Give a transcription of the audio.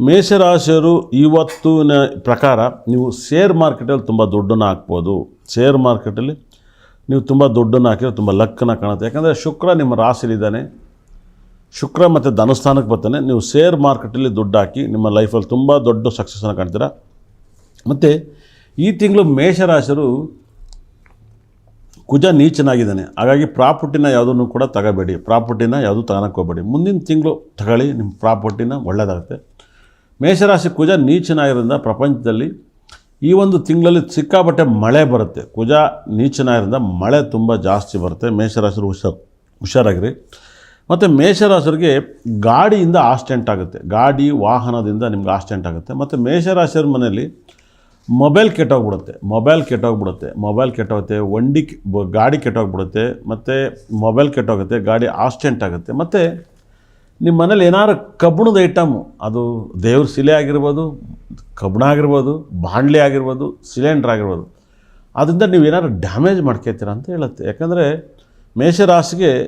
ಮೇಷರಾಶಿಯವರು ಇವತ್ತಿನ ಪ್ರಕಾರ ನೀವು ಶೇರ್ ಮಾರ್ಕೆಟಲ್ಲಿ ತುಂಬ ದುಡ್ಡನ್ನು ಹಾಕ್ಬೋದು. ಶೇರ್ ಮಾರ್ಕೆಟಲ್ಲಿ ನೀವು ತುಂಬ ದುಡ್ಡನ್ನು ಹಾಕಿದ್ರೆ ತುಂಬ ಲಕ್ಕನ್ನು ಕಾಣುತ್ತೆ. ಯಾಕಂದರೆ ಶುಕ್ರ ನಿಮ್ಮ ರಾಶಿಲಿದ್ದಾನೆ, ಶುಕ್ರ ಮತ್ತು ಧನಸ್ಥಾನಕ್ಕೆ ಬರ್ತಾನೆ. ನೀವು ಶೇರ್ ಮಾರ್ಕೆಟಲ್ಲಿ ದುಡ್ಡು ಹಾಕಿ ನಿಮ್ಮ ಲೈಫಲ್ಲಿ ತುಂಬ ದೊಡ್ಡ ಸಕ್ಸಸ್ಸನ್ನು ಕಾಣ್ತೀರಾ. ಮತ್ತು ಈ ತಿಂಗಳು ಮೇಷರಾಶಿಯರು ಕುಜ ನೀಚನಾಗಿದ್ದಾನೆ, ಹಾಗಾಗಿ ಪ್ರಾಪರ್ಟಿನ ಯಾವುದನ್ನು ಕೂಡ ತಗೋಬೇಡಿ, ಪ್ರಾಪರ್ಟಿನ ಯಾವುದು ತಗೊಳಕ್ಕೆ ಹೋಗಬೇಡಿ. ಮುಂದಿನ ತಿಂಗಳು ತಗೊಳ್ಳಿ, ನಿಮ್ಮ ಪ್ರಾಪರ್ಟಿನ ಒಳ್ಳೆಯದಾಗುತ್ತೆ. ಮೇಷರಾಶಿ ಕುಜ ನೀಚನಾಗಿರೋದ್ರಿಂದ ಪ್ರಪಂಚದಲ್ಲಿ ಈ ಒಂದು ತಿಂಗಳಲ್ಲಿ ಸಿಕ್ಕಾಪಟ್ಟೆ ಮಳೆ ಬರುತ್ತೆ. ಕುಜ ನೀಚನಾಗಿರೋದ್ರಿಂದ ಮಳೆ ತುಂಬ ಜಾಸ್ತಿ ಬರುತ್ತೆ. ಮೇಷರಾಶಿಯರು ಹುಷಾರಾಗಿರಿ. ಮತ್ತು ಮೇಷರಾಶಿಯವರಿಗೆ ಗಾಡಿಯಿಂದ ಆಕ್ಸಿಡೆಂಟ್ ಆಗುತ್ತೆ, ಗಾಡಿ ವಾಹನದಿಂದ ನಿಮ್ಗೆ ಆಕ್ಸಿಡೆಂಟ್ ಆಗುತ್ತೆ. ಮತ್ತು ಮೇಷರಾಶಿಯವ್ರ ಮನೆಯಲ್ಲಿ ಮೊಬೈಲ್ ಕೆಟ್ಟೋಗ್ಬಿಡುತ್ತೆ, ಮೊಬೈಲ್ ಕೆಟ್ಟೋಗುತ್ತೆ, ಗಾಡಿ ಕೆಟ್ಟೋಗ್ಬಿಡುತ್ತೆ, ಮತ್ತು ಮೊಬೈಲ್ ಕೆಟ್ಟೋಗುತ್ತೆ, ಗಾಡಿ ಆಕ್ಸಿಡೆಂಟ್ ಆಗುತ್ತೆ. ಮತ್ತು ನಿಮ್ಮ ಮನೇಲಿ ಏನಾದ್ರು ಕಬ್ಬಿಣದ ಐಟಮು, ಅದು ದೇವ್ರ ಶಿಲೆ ಆಗಿರ್ಬೋದು, ಕಬ್ಬಿಣ ಆಗಿರ್ಬೋದು, ಬಾಣಲೆ ಆಗಿರ್ಬೋದು, ಸಿಲಿಂಡ್ರ್ ಆಗಿರ್ಬೋದು, ಅದರಿಂದ ನೀವು ಏನಾದ್ರು ಡ್ಯಾಮೇಜ್ ಮಾಡ್ಕೊತೀರ ಅಂತ ಹೇಳುತ್ತೆ. ಯಾಕಂದರೆ ಮೇಷರಾಶಿಗೆ